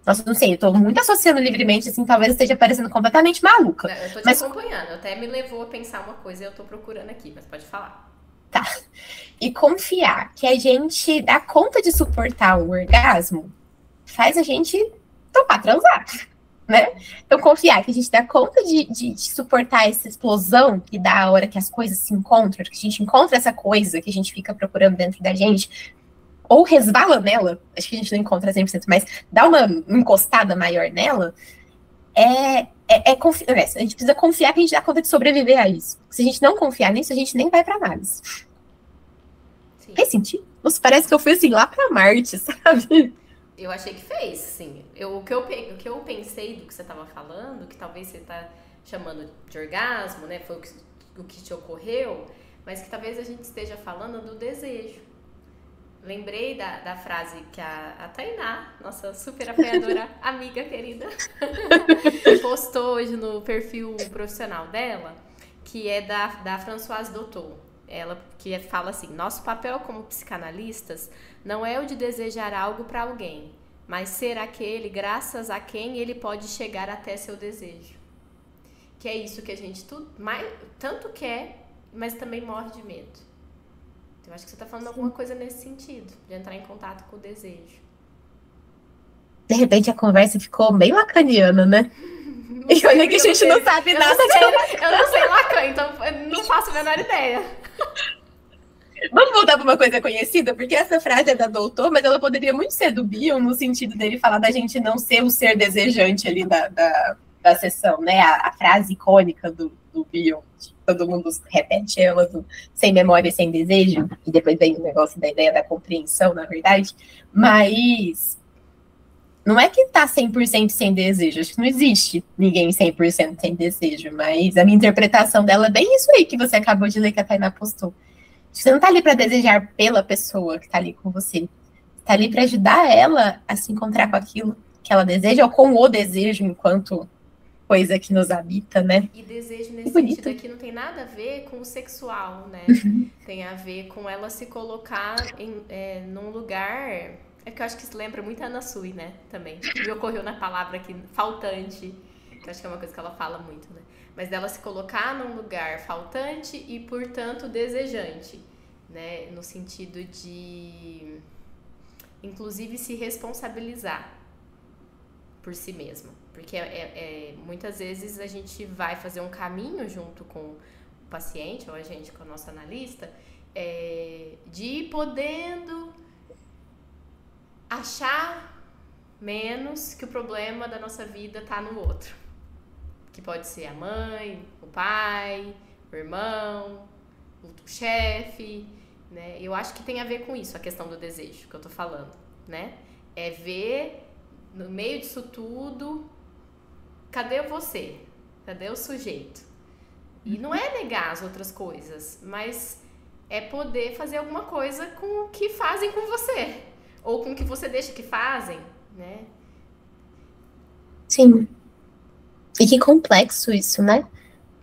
B: Nossa, não sei, eu tô muito associando livremente, assim, talvez esteja parecendo completamente maluca.
C: Eu tô te acompanhando, até me levou a pensar uma coisa e eu tô procurando aqui, mas pode falar.
B: Tá. E confiar que a gente dá conta de suportar o orgasmo faz a gente topar transar. Né? Então, confiar que a gente dá conta de suportar essa explosão que dá a hora que as coisas se encontram, que a gente encontra essa coisa que a gente fica procurando dentro da gente, ou resvala nela, acho que a gente não encontra 100%, mas dá uma encostada maior nela, a gente precisa confiar que a gente dá conta de sobreviver a isso. Se a gente não confiar nisso, a gente nem vai para análise. Faz sentido? Nossa, parece que eu fui assim, lá para Marte, sabe?
C: Eu achei que fez, sim. O que eu pensei do que você estava falando, que talvez você está chamando de orgasmo, né? Foi o que te ocorreu, mas que talvez a gente esteja falando do desejo. Lembrei da frase que a Tainá, nossa super apoiadora, amiga querida, postou hoje no perfil profissional dela, que é da Françoise Doutor. Ela que fala assim: nosso papel como psicanalistas não é o de desejar algo para alguém, mas ser aquele graças a quem ele pode chegar até seu desejo. Que é isso que a gente tanto quer, mas também morre de medo. Então, eu acho que você está falando alguma coisa nesse sentido, de entrar em contato com o desejo.
B: De repente a conversa ficou bem lacaniana, né? E olha que a gente não sabe nada.
C: Eu não sei Lacan, então eu não faço a menor ideia.
B: Vamos voltar para uma coisa conhecida, porque essa frase é da Doutor, mas ela poderia muito ser do Bion, no sentido dele falar da gente não ser o ser desejante ali da sessão, né? A frase icônica do Bion, todo mundo repete ela, do sem memória e sem desejo, e depois vem o negócio da ideia da compreensão, na verdade, mas não é que tá 100% sem desejo, acho que não existe ninguém 100% sem desejo, mas a minha interpretação dela é bem isso aí que você acabou de ler que a Tainá postou. Você não tá ali para desejar pela pessoa que tá ali com você, você tá ali para ajudar ela a se encontrar com aquilo que ela deseja, ou com o desejo enquanto coisa que nos habita, né?
C: E desejo nesse sentido aqui não tem nada a ver com o sexual, né? Uhum. Tem a ver com ela se colocar num lugar... É que eu acho que isso lembra muito a Ana Sui, né? Também. Me ocorreu na palavra aqui, faltante, que eu acho que é uma coisa que ela fala muito, né? Mas dela se colocar num lugar faltante e, portanto, desejante, né? No sentido de, inclusive, se responsabilizar por si mesma. Porque muitas vezes a gente vai fazer um caminho junto com o paciente, ou a gente com a nossa analista, de ir podendo achar menos que o problema da nossa vida tá no outro. Que pode ser a mãe, o pai, o irmão, o chefe, né? Eu acho que tem a ver com isso, a questão do desejo que eu tô falando, né? É ver no meio disso tudo, cadê você? Cadê o sujeito? E não é negar as outras coisas, mas é poder fazer alguma coisa com o que fazem com você. Ou com o que você deixa que fazem, né?
B: Sim. E que complexo isso, né?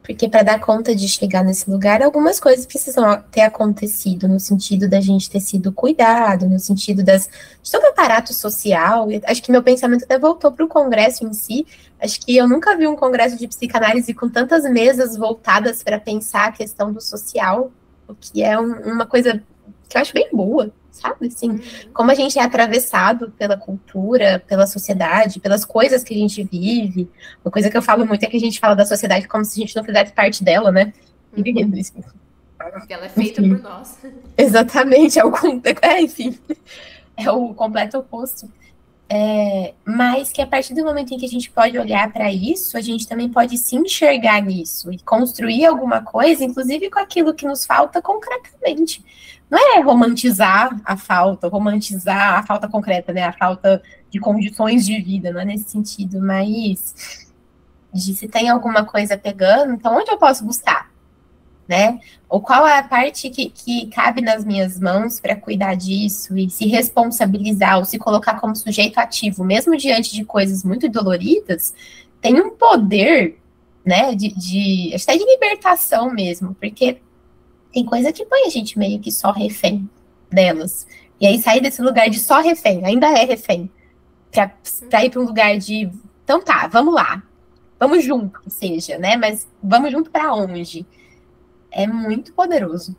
B: Porque para dar conta de chegar nesse lugar, algumas coisas precisam ter acontecido, no sentido da gente ter sido cuidado, no sentido de todo o aparato social. Acho que meu pensamento até voltou para o congresso em si. Acho que eu nunca vi um congresso de psicanálise com tantas mesas voltadas para pensar a questão do social, o que é uma coisa que eu acho bem boa, sabe? Assim, como a gente é atravessado pela cultura, pela sociedade, pelas coisas que a gente vive. Uma coisa que eu falo muito é que a gente fala da sociedade como se a gente não fizesse parte dela, né?
C: Ela é feita por nós.
B: Exatamente, enfim, é o completo oposto. Mas que a partir do momento em que a gente pode olhar para isso, a gente também pode se enxergar nisso e construir alguma coisa, inclusive com aquilo que nos falta concretamente. Não é romantizar a falta concreta, né? A falta de condições de vida, não é nesse sentido, mas de se tem alguma coisa pegando, então onde eu posso buscar? Né? Ou qual é a parte que cabe nas minhas mãos para cuidar disso e se responsabilizar ou se colocar como sujeito ativo, mesmo diante de coisas muito doloridas, tem um poder, né, até de libertação mesmo, porque tem coisa que põe a gente meio que só refém delas. E aí sair desse lugar de só refém, ainda é refém, para ir para um lugar de, então tá, vamos lá, vamos junto, que seja, né? Mas vamos junto para onde? É muito poderoso.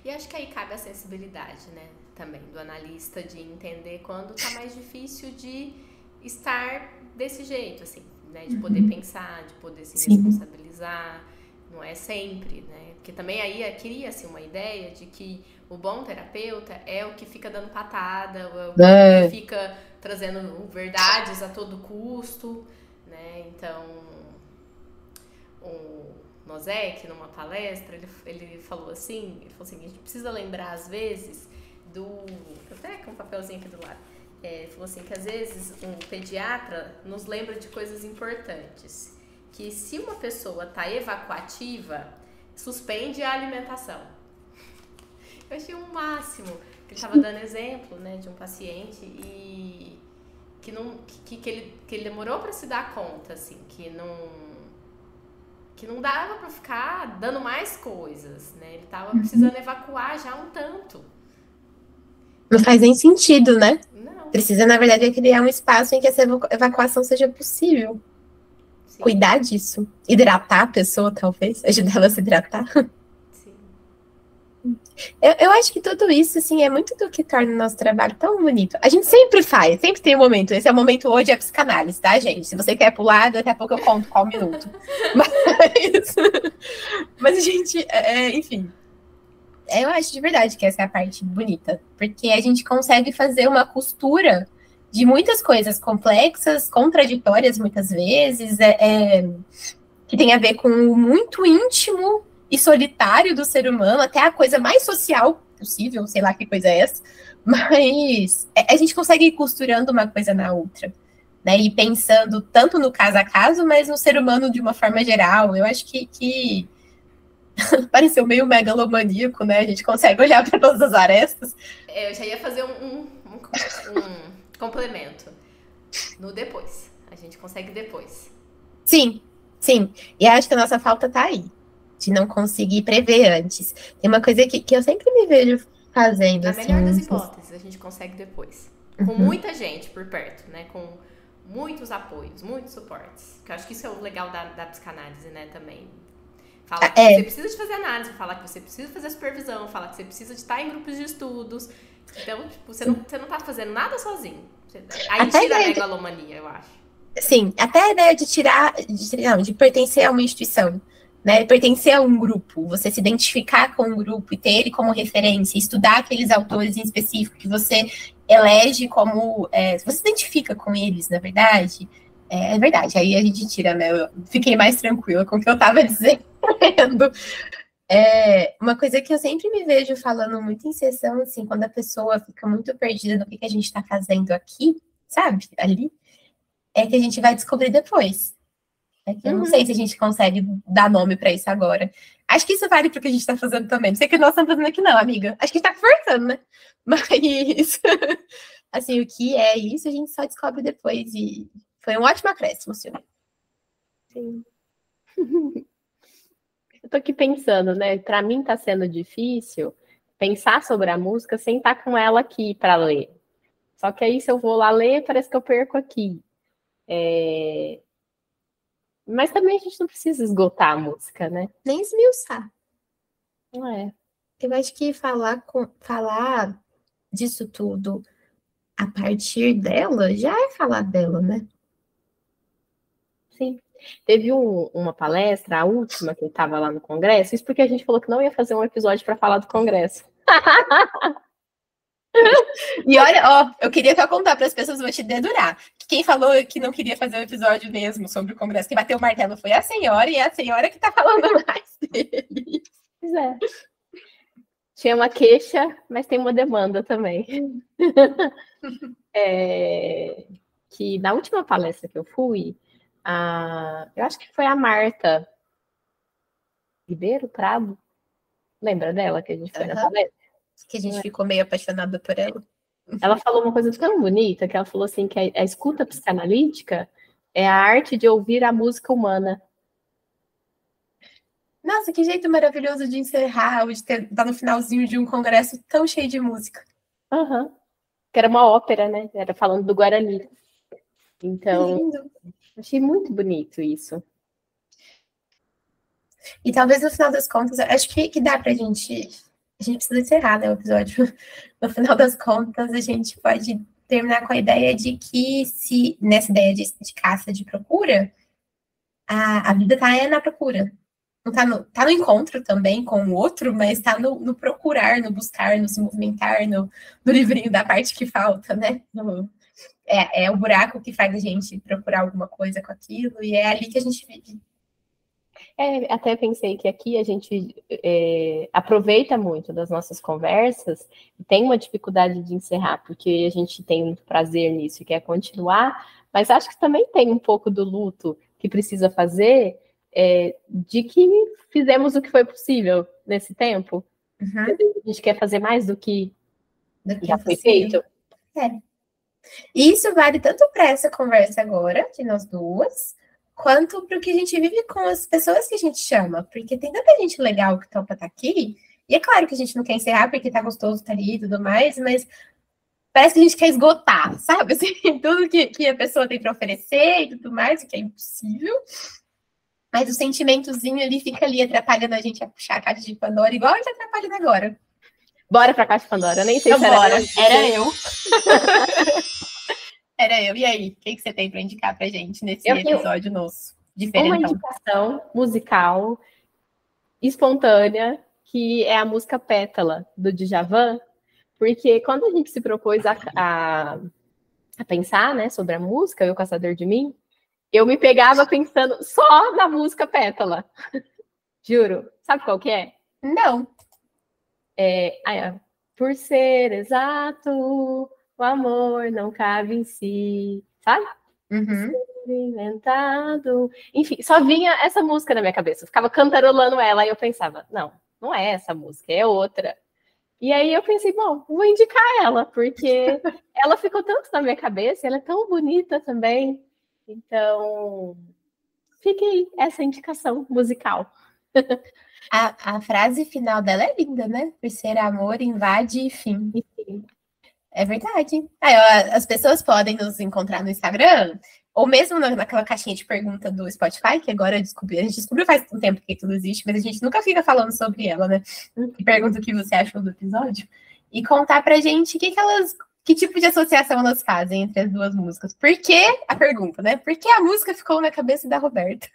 C: E acho que aí cabe a sensibilidade, né? Também do analista, de entender quando tá mais difícil de estar desse jeito, assim, né? De poder pensar, de poder se responsabilizar. Não é sempre, né? Porque também aí cria-se uma ideia de que o bom terapeuta é o que fica dando patada, é o que fica trazendo verdades a todo custo, né? Então, o Nozick, numa palestra, ele falou assim, a gente precisa lembrar às vezes até com um papelzinho aqui do lado, Ele falou assim que às vezes um pediatra nos lembra de coisas importantes. Que se uma pessoa está evacuativa, suspende a alimentação. Eu achei um máximo. Ele estava dando exemplo, né, de um paciente e que ele demorou para se dar conta, assim, que não dava para ficar dando mais coisas, né? Ele estava precisando evacuar já um tanto.
B: Não faz nem sentido, né?
C: Não.
B: Precisa, na verdade, criar um espaço em que essa evacuação seja possível. Sim. Cuidar disso. Hidratar a pessoa, talvez. Ajudar ela a se hidratar.
C: Sim.
B: Eu acho que tudo isso, assim, é muito do que torna o nosso trabalho tão bonito. A gente sempre faz, sempre tem um momento. Esse é o momento hoje, é psicanálise, tá, gente? Se você quer pular, daqui a pouco eu conto qual minuto. Mas a gente, enfim... Eu acho de verdade que essa é a parte bonita, porque a gente consegue fazer uma costura de muitas coisas complexas, contraditórias muitas vezes, que tem a ver com o muito íntimo e solitário do ser humano, até a coisa mais social possível, sei lá que coisa é essa, mas a gente consegue ir costurando uma coisa na outra, né, e pensando tanto no caso a caso, mas no ser humano de uma forma geral. Eu acho que pareceu meio megalomaníaco, né? A gente consegue olhar para todas as arestas.
C: Eu já ia fazer um complemento. No depois. A gente consegue depois.
B: Sim. E acho que a nossa falta tá aí. De não conseguir prever antes. Tem uma coisa que eu sempre me vejo fazendo.
C: Na melhor das hipóteses, a gente consegue depois. Com muita gente por perto, né? Com muitos apoios, muitos suportes. Que eu acho que isso é o legal da psicanálise, né? Também. Falar que você precisa de fazer análise, falar que você precisa fazer supervisão, falar que você precisa de estar em grupos de estudos. Então, tipo, você não tá fazendo nada sozinho. Aí tira a megalomania, eu acho.
B: Sim, até a ideia de pertencer a uma instituição, né? Pertencer a um grupo, você se identificar com um grupo e ter ele como referência, estudar aqueles autores em específico que você elege como... você se identifica com eles, na verdade. É verdade, aí a gente tira, né? Eu fiquei mais tranquila com o que eu tava dizendo. Uma coisa que eu sempre me vejo falando muito em sessão, assim, quando a pessoa fica muito perdida no que a gente tá fazendo aqui, sabe? Ali, é que a gente vai descobrir depois. Eu não sei se a gente consegue dar nome para isso agora. Acho que isso vale para o que a gente tá fazendo também. Não sei o que nós estamos fazendo aqui, não, amiga. Acho que a gente tá conversando, né? Mas, assim, o que é isso, a gente só descobre depois. E foi um ótimo acréscimo, Silvia.
A: Sim. Eu tô aqui pensando, né? Para mim tá sendo difícil pensar sobre a música sem estar com ela aqui para ler. Só que aí, se eu vou lá ler, parece que eu perco aqui. Mas também a gente não precisa esgotar a música, né?
B: Nem esmiuçar.
A: Não é.
B: Eu acho que falar disso tudo a partir dela já é falar dela, né?
A: Sim. Teve uma palestra, a última, que eu estava lá no congresso, isso porque a gente falou que não ia fazer um episódio para falar do congresso.
B: E olha, eu queria só contar para as pessoas, vou te dedurar. Quem falou que não queria fazer um episódio mesmo sobre o congresso, que bateu o martelo foi a senhora, e é a senhora que está falando mais dele.
A: Pois é. Tinha uma queixa, mas tem uma demanda também. Que na última palestra que eu fui, eu acho que foi a Marta Ribeiro Prado. Lembra dela que a gente foi na palestra?
B: Que a gente ficou meio apaixonada por ela.
A: Ela falou uma coisa tão bonita, que ela falou assim, que a escuta psicanalítica é a arte de ouvir a música humana.
B: Nossa, que jeito maravilhoso de encerrar, de estar no finalzinho de um congresso tão cheio de música.
A: Que era uma ópera, né? Era falando do Guarani. Então, achei muito bonito isso.
B: E talvez no final das contas, acho que dá pra gente... A gente precisa encerrar, né, o episódio. No final das contas, a gente pode terminar com a ideia de que nessa ideia de caça, de procura, a vida tá na procura. Não tá no encontro também com o outro, mas tá no procurar, no buscar, no se movimentar, no livrinho da parte que falta, né? É o buraco que faz a gente procurar alguma coisa com aquilo, e é ali que a gente vive.
A: Até pensei que aqui a gente aproveita muito das nossas conversas e tem uma dificuldade de encerrar, porque a gente tem muito prazer nisso e quer continuar, mas acho que também tem um pouco do luto que precisa fazer de que fizemos o que foi possível nesse tempo.
B: Uhum.
A: A gente quer fazer mais do que já foi
B: possível.
A: feito.
B: E isso vale tanto para essa conversa agora, de nós duas, quanto para o que a gente vive com as pessoas que a gente chama. Porque tem tanta gente legal que topa estar aqui, e é claro que a gente não quer encerrar porque tá gostoso estar ali e tudo mais, mas parece que a gente quer esgotar, sabe? Assim, tudo que a pessoa tem para oferecer e tudo mais, o que é impossível. Mas o sentimentozinho ali fica ali atrapalhando a gente a puxar a caixa de Pandora, igual a gente tá atrapalhando agora.
A: Bora pra Caixa de Pandora. Eu nem sei se
B: bora. Era eu. Era eu. E aí? O que você tem para indicar pra gente nesse episódio nosso?
A: Uma indicação musical espontânea, que é a música Pétala, do Djavan, porque quando a gente se propôs a pensar, né, sobre a música, O Caçador de Mim, eu me pegava pensando só na música Pétala. Juro. Sabe qual que é?
B: Não.
A: Por ser exato, o amor não cabe em si. Sabe?
B: Uhum.
A: Inventado. Enfim, só vinha essa música na minha cabeça. Eu ficava cantarolando ela e eu pensava, não é essa música, é outra. E aí eu pensei, bom, vou indicar ela, porque ela ficou tanto na minha cabeça, ela é tão bonita também. Então, fica aí essa indicação musical.
B: A frase final dela é linda, né? Por ser amor, invade e fim. É verdade. As pessoas podem nos encontrar no Instagram, ou mesmo naquela caixinha de pergunta do Spotify, que agora a gente descobriu faz um tempo que tudo existe, mas a gente nunca fica falando sobre ela, né? Pergunta o que você achou do episódio e contar pra gente que tipo de associação elas fazem entre as duas músicas. Por que a pergunta, né? Por que a música ficou na cabeça da Roberta?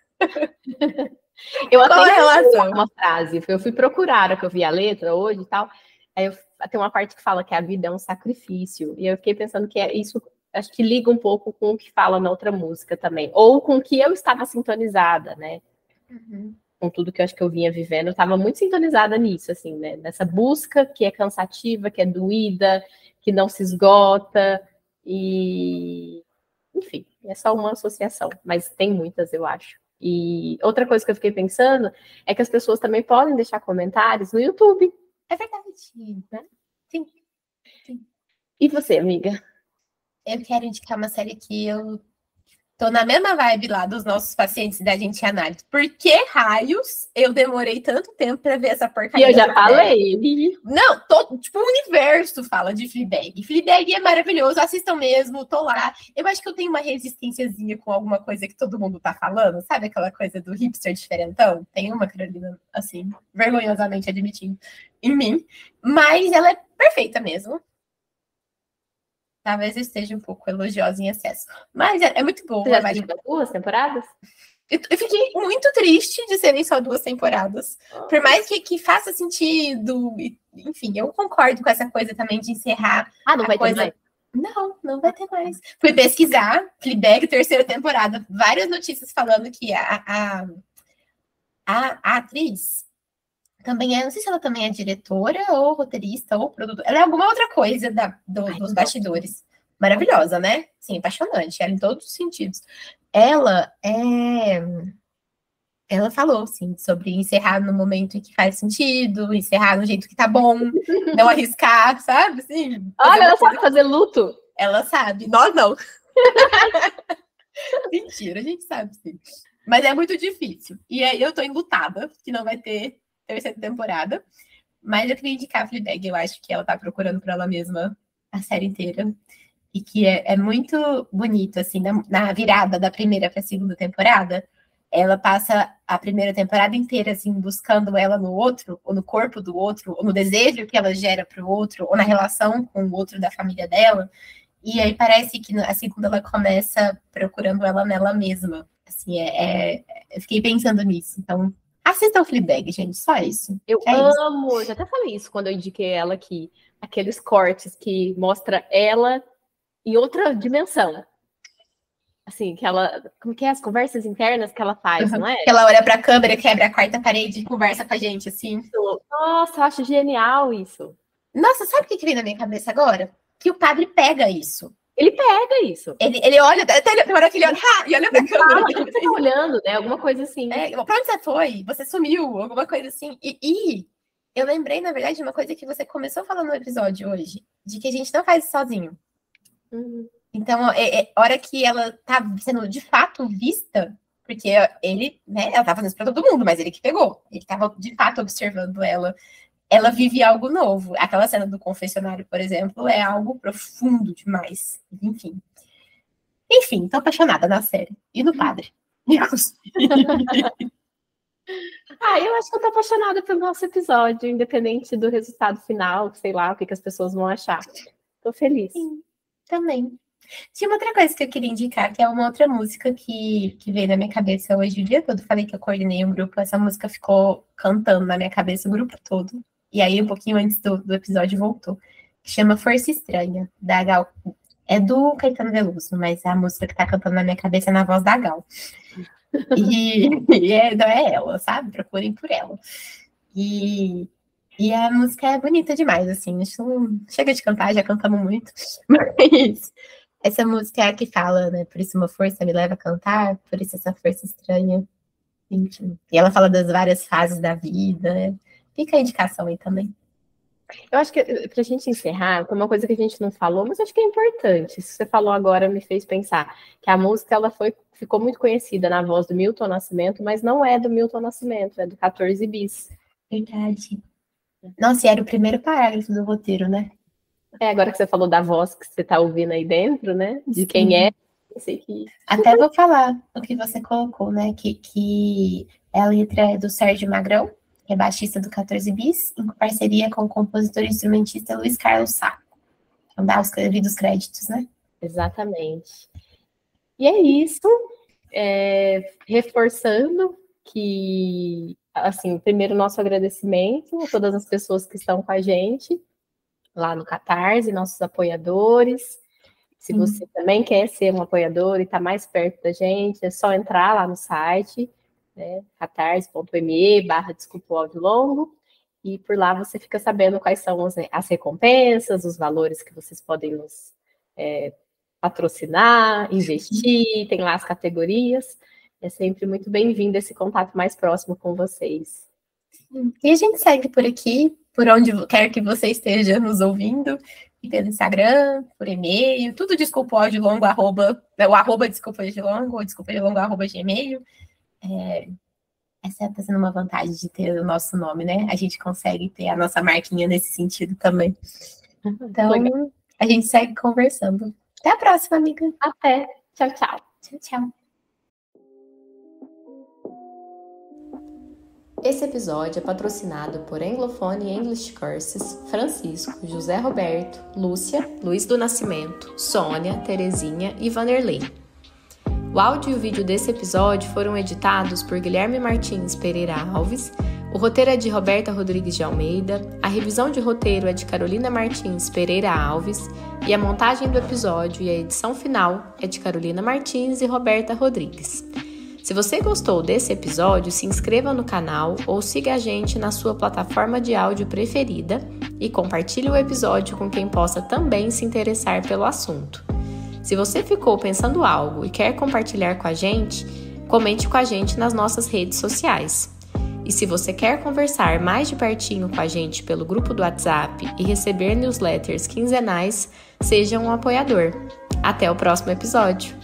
A: Eu até uma frase, eu fui procurar, que eu vi a letra hoje e tal, aí tem uma parte que fala que a vida é um sacrifício, e eu fiquei pensando que isso, acho que liga um pouco com o que fala na outra música também, ou com o que eu estava sintonizada, né?
B: Uhum.
A: Com tudo que eu acho que eu vinha vivendo, eu estava muito sintonizada nisso, assim, né? Nessa busca que é cansativa, que é doída, que não se esgota, e enfim, é só uma associação, mas tem muitas, eu acho. E outra coisa que eu fiquei pensando é que as pessoas também podem deixar comentários no YouTube.
B: É verdade, né? Sim.
A: E você, amiga?
B: Eu quero indicar uma série que eu tô na mesma vibe lá dos nossos pacientes da gente análise. Por que raios eu demorei tanto tempo para ver essa porcaria?
A: E eu já falei.
B: Não, tipo, o universo fala de Fleabag. Fleabag é maravilhoso, assistam mesmo, tô lá. Eu acho que eu tenho uma resistênciazinha com alguma coisa que todo mundo tá falando, sabe aquela coisa do hipster diferentão? Tem uma, Carolina, assim, vergonhosamente admitindo em mim. Mas ela é perfeita mesmo. Talvez eu esteja um pouco elogiosa em excesso. Mas é muito boa.
A: Você já assistiu 2 temporadas?
B: Eu fiquei muito triste de serem só 2 temporadas. Por mais que faça sentido. Enfim, eu concordo com essa coisa também de encerrar.
A: Não vai ter mais?
B: Não vai ter mais. Fui pesquisar, Fleabag, 3ª temporada. Várias notícias falando que a atriz também não sei se ela também é diretora ou roteirista ou produtora. Ela é alguma outra coisa dos bastidores. Maravilhosa, né? Sim, apaixonante. Ela em todos os sentidos. Ela falou, assim, sobre encerrar no momento em que faz sentido, encerrar no jeito que tá bom, não arriscar, sabe? Assim,
A: olha, ela sabe fazer luto.
B: Ela sabe. Nós não. Mentira, a gente sabe, sim. Mas é muito difícil. E aí eu tô enlutada, que não vai ter 3ª temporada. Mas eu queria indicar a Fleabag. Eu acho que ela tá procurando por ela mesma a série inteira. E que é muito bonito, assim, na virada da 1ª para a 2ª temporada. Ela passa a 1ª temporada inteira, assim, buscando ela no outro, ou no corpo do outro, ou no desejo que ela gera para o outro, ou na relação com o outro da família dela. E aí parece que a 2ª ela começa procurando ela nela mesma. Assim, eu fiquei pensando nisso. Então, assistam o Fleabag, gente, só isso.
A: Eu amo, já até falei isso quando eu indiquei ela aqui. Aqueles cortes que mostra ela em outra dimensão. assim, que ela, como que é as conversas internas que ela faz, não é?
B: Que ela olha pra câmera, quebra a quarta parede e conversa com a gente, assim.
A: Nossa, eu acho genial isso.
B: Nossa, sabe o que vem na minha cabeça agora? Que o padre pega isso.
A: Ele pega isso.
B: Ele olha, até na hora que ele olha, e olha pra câmera.
A: Ele tá olhando, né? Alguma coisa assim.
B: Pra onde você foi? Você sumiu, alguma coisa assim. E eu lembrei, na verdade, de uma coisa que você começou falando no episódio hoje, de que a gente não faz isso sozinho.
A: Uhum.
B: Então, hora que ela tá sendo de fato vista, porque ele, né, ela tá fazendo isso pra todo mundo, mas ele que pegou. Ele tava de fato observando ela. Ela vive algo novo. Aquela cena do confessionário, por exemplo, é algo profundo demais. Enfim, tô apaixonada na série. E no padre.
A: Eu acho que eu tô apaixonada pelo nosso episódio, independente do resultado final, sei lá, o que as pessoas vão achar. Tô feliz.
B: Sim, também. Tinha uma outra coisa que eu queria indicar, que é uma outra música que veio na minha cabeça hoje o dia todo. Falei que eu coordenei um grupo, essa música ficou cantando na minha cabeça o grupo todo. E aí, um pouquinho antes do episódio, voltou. Que chama Força Estranha, da Gal. É do Caetano Veloso, mas a música que tá cantando na minha cabeça é na voz da Gal. Não é ela, sabe? Procurem por ela. E a música é bonita demais, assim. A gente não chega de cantar, já cantamos muito. Mas essa música é a que fala, né? Por isso uma força me leva a cantar, por isso essa força estranha. Enfim. E ela fala das várias fases da vida, né? Fica a indicação aí também.
A: Eu acho que, pra gente encerrar, foi uma coisa que a gente não falou, mas acho que é importante. Isso que você falou agora me fez pensar que a música ela ficou muito conhecida na voz do Milton Nascimento, mas não é do Milton Nascimento, é do 14 Bis.
B: Verdade. Nossa, e era o primeiro parágrafo do roteiro, né?
A: Agora que você falou da voz que você tá ouvindo aí dentro, né? De quem é. Sei que...
B: Até vou falar o que você colocou, né? Que a letra é do Sérgio Magrão, que é baixista do 14 Bis, em parceria com o compositor e instrumentista Luiz Carlos Sá. Então dá os devidos créditos, né?
A: Exatamente. E é isso. Reforçando que, assim, primeiro nosso agradecimento a todas as pessoas que estão com a gente lá no Catarse, nossos apoiadores. Se você também quer ser um apoiador e está mais perto da gente, é só entrar lá no site, né, catarse.me/Desculpa o Áudio Longo, e por lá você fica sabendo quais são as recompensas, os valores que vocês podem nos patrocinar, investir, tem lá as categorias. É sempre muito bem-vindo esse contato mais próximo com vocês.
B: E a gente segue por aqui, por onde quer que você esteja nos ouvindo, e pelo Instagram, por e-mail, tudo Desculpa o Áudio Longo, Desculpa o Áudio Longo, ou Desculpa o Áudio Longo, @gmail. Essa está sendo uma vantagem de ter o nosso nome, né? A gente consegue ter a nossa marquinha nesse sentido também. Então, legal. A gente segue conversando. Até a próxima, amiga.
A: Até. Tchau, tchau.
B: Tchau, tchau.
C: Esse episódio é patrocinado por Anglophone English Courses, Francisco, José Roberto, Lúcia, Luiz do Nascimento, Sônia, Terezinha e Vanderlei. O áudio e o vídeo desse episódio foram editados por Guilherme Martins Pereira Alves, o roteiro é de Roberta Rodrigues de Almeida, a revisão de roteiro é de Carolina Martins Pereira Alves e a montagem do episódio e a edição final é de Carolina Martins e Roberta Rodrigues. Se você gostou desse episódio, se inscreva no canal ou siga a gente na sua plataforma de áudio preferida e compartilhe o episódio com quem possa também se interessar pelo assunto. Se você ficou pensando algo e quer compartilhar com a gente, comente com a gente nas nossas redes sociais. E se você quer conversar mais de pertinho com a gente pelo grupo do WhatsApp e receber newsletters quinzenais, seja um apoiador. Até o próximo episódio!